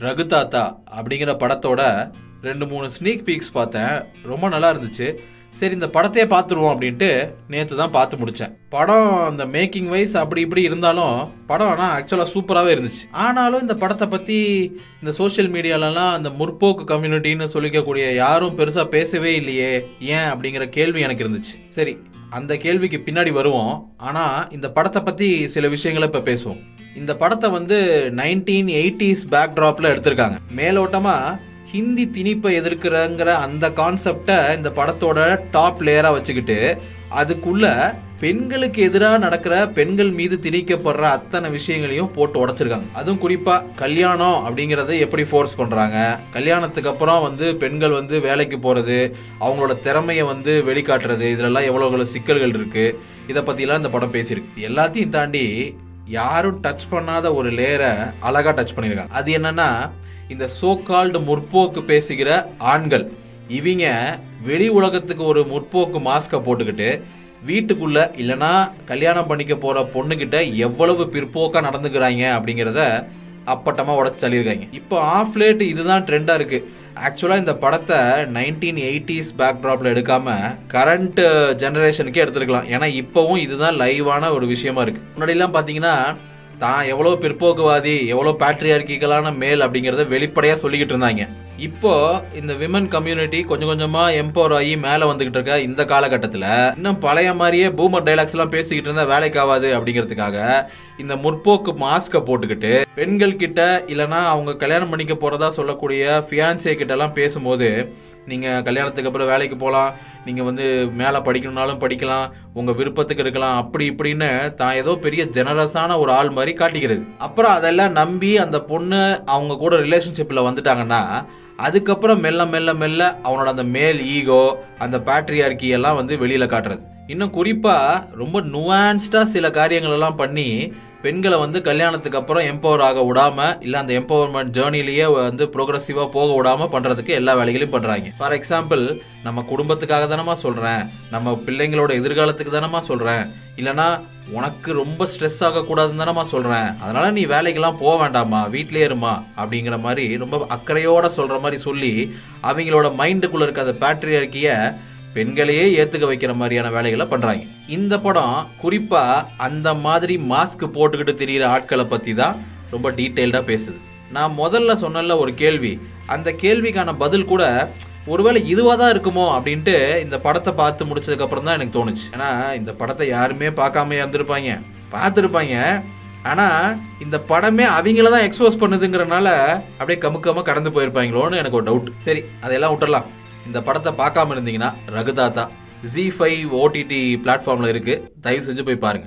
ரகுதாத்தா அப்படிங்கிற படத்தோட 2-3 sneak peaks பார்த்தேன். ரொம்ப நல்லா இருந்துச்சு. சரி, இந்த படத்தையே பார்த்துருவோம் அப்படின்ட்டு நேற்று தான் பார்த்து முடித்தேன். படம் அந்த மேக்கிங் வைஸ் அப்படி இப்படி இருந்தாலும் படம் ஆனால் ஆக்சுவலாக சூப்பராகவே இருந்துச்சு. ஆனாலும் இந்த படத்தை பற்றி இந்த சோஷியல் மீடியாலலாம் அந்த முற்போக்கு கம்யூனிட்டின்னு சொல்லிக்கக்கூடிய யாரும் பெருசாக பேசவே இல்லையே, ஏன் அப்படிங்கிற கேள்வி எனக்கு இருந்துச்சு. சரி, அந்த கேள்விக்கு பின்னாடி வருவோம். ஆனால் இந்த படத்தை பற்றி சில விஷயங்களை இப்போ பேசுவோம். இந்த படத்தை 1980s பேக்ட்ராப்பில் எடுத்திருக்காங்க. மேலோட்டமாக ஹிந்தி திணிப்பை எதிர்க்கிறங்கிற அந்த கான்செப்டை இந்த படத்தோட டாப் லேயராக வச்சுக்கிட்டு அதுக்குள்ள பெண்களுக்கு எதிராக நடக்கிற பெண்கள் மீது திணிக்கப்படுற அத்தனை விஷயங்களையும் போட்டு உடைச்சிருக்காங்க. அதுவும் குறிப்பாக கல்யாணம் அப்படிங்கிறத எப்படி ஃபோர்ஸ் பண்ணுறாங்க, கல்யாணத்துக்கு அப்புறம் பெண்கள் வேலைக்கு போகிறது, அவங்களோட திறமையை வெளிக்காட்டுறது, இதிலெல்லாம் எவ்வளோ சிக்கல்கள் இருக்குது, இதை பற்றிலாம் இந்த படம் பேசியிருக்கு. எல்லாத்தையும் தாண்டி யாரும் டச் பண்ணாத ஒரு லேயரை அழகாக டச் பண்ணியிருக்காங்க. அது என்னன்னா, இந்த சோ கால்டு முற்போக்கு பேசுகிற ஆண்கள் இவங்க வெளி உலகத்துக்கு ஒரு முற்போக்கு மாஸ்கை போட்டுக்கிட்டு வீட்டுக்குள்ள இல்லைனா கல்யாணம் பண்ணிக்க போற பொண்ணுகிட்ட எவ்வளவு பிற்போக்கா நடந்துக்கிறாங்க அப்படிங்கிறத அப்பட்டமாக உடச்சு தள்ளியிருக்காங்க. இப்போ ஆஃப் லேட் இதுதான் ட்ரெண்டாக இருக்குது. ஆக்சுவலாக இந்த படத்தை 1980s பேக்ட்ராப்பில் எடுக்காமல் கரண்ட் ஜெனரேஷனுக்கே எடுத்துருக்கலாம். ஏன்னா இப்போவும் இதுதான் லைவான ஒரு விஷயமா இருக்குது. முன்னாடிலாம் பார்த்தீங்கன்னா தான் எவ்வளோ பிற்போக்குவாதி, எவ்வளோ பேட்ரியார்கிக்கலான மேல் அப்படிங்கிறத வெளிப்படையாக சொல்லிக்கிட்டு இருந்தாங்க. இப்போ இந்த விமன் கம்யூனிட்டி கொஞ்சம் கொஞ்சமாக எம்பவர் ஆகி மேலே வந்துக்கிட்டு இருக்க இந்த காலகட்டத்தில் இன்னும் பழைய மாதிரியே பூமர் டைலாக்ஸ்லாம் பேசிக்கிட்டு இருந்தால் வேலைக்கு ஆகாது அப்படிங்கிறதுக்காக இந்த முற்போக்கு மாஸ்கை போட்டுக்கிட்டு பெண்கள் கிட்ட இல்லைனா அவங்க கல்யாணம் பண்ணிக்க போகிறதா சொல்லக்கூடிய ஃபியான்சே கிட்டலாம் பேசும்போது, நீங்கள் கல்யாணத்துக்கு அப்புறம் வேலைக்கு போகலாம், நீங்கள் மேலே படிக்கணும்னாலும் படிக்கலாம், உங்கள் விருப்பத்துக்கு இருக்கலாம், அப்படி இப்படின்னு தான் ஏதோ பெரிய ஜெனரஸான ஒரு ஆள் மாதிரி காட்டிக்கிறது. அப்புறம் அதெல்லாம் நம்பி அந்த பொண்ணு அவங்க கூட ரிலேஷன்ஷிப்பில் வந்துட்டாங்கன்னா அதுக்கப்புறம் மெல்ல மெல்ல மெல்ல அவனோட அந்த மேல் ஈகோ, அந்த பேட்ரியார்கி எல்லாம் வெளியில் காட்டுறது. இன்னும் குறிப்பாக ரொம்ப நுவான்ஸ்டாக சில காரியங்கள் எல்லாம் பண்ணி பெண்களை கல்யாணத்துக்கு அப்புறம் எம்பவர் ஆக விடாமல், இல்லை அந்த எம்பவர்மெண்ட் ஜேர்னிலேயே ப்ரோக்ரஸிவாக போக விடாமல் பண்ணுறதுக்கு எல்லா வேலைகளையும் பண்ணுறாங்க. ஃபார் எக்ஸாம்பிள், நம்ம குடும்பத்துக்காக தானமா சொல்கிறேன், நம்ம பிள்ளைங்களோட எதிர்காலத்துக்கு தானமா சொல்கிறேன், இல்லைனா உனக்கு ரொம்ப ஸ்ட்ரெஸ் ஆகக்கூடாதுன்னு தானமா சொல்கிறேன், அதனால் நீ வேலைக்கெல்லாம் போக வேண்டாமா, வீட்டிலே இருமா அப்படிங்கிற மாதிரி ரொம்ப அக்கறையோடு சொல்கிற மாதிரி சொல்லி அவங்களோட மைண்டுக்குள்ளே இருக்க அந்த பேட்ரியார்கியை பெண்களையே ஏற்றுக்க வைக்கிற மாதிரியான வேலைகளை பண்ணுறாங்க. இந்த படம் குறிப்பாக அந்த மாதிரி மாஸ்க் போட்டுக்கிட்டு தெரிகிற ஆட்களை பற்றி தான் ரொம்ப டீட்டெயில்டாக பேசுது. நான் முதல்ல சொன்னல ஒரு கேள்வி, அந்த கேள்விக்கான பதில் கூட ஒருவேளை இதுவாக தான் இருக்குமோ அப்படின்ட்டு இந்த படத்தை பார்த்து முடிச்சதுக்கப்புறம் தான் எனக்கு தோணுச்சு. ஏன்னா இந்த படத்தை யாருமே பார்க்காம இருந்திருப்பாங்க, பார்த்துருப்பாங்க. ஆனால் இந்த படமே அவங்கள தான் எக்ஸ்போஸ் பண்ணுதுங்கிறனால அப்படியே கமுக்கமாக கடந்து போயிருப்பாங்களோன்னு எனக்கு ஒரு டவுட். சரி, அதெல்லாம் விட்டுறலாம். இந்த படத்தை பார்க்காம இருந்தீங்கன்னா ரகுதாத்தா ZEE5 OTT பிளாட்ஃபார்மில் இருக்குது, தயவு செஞ்சு போய் பாருங்கள்.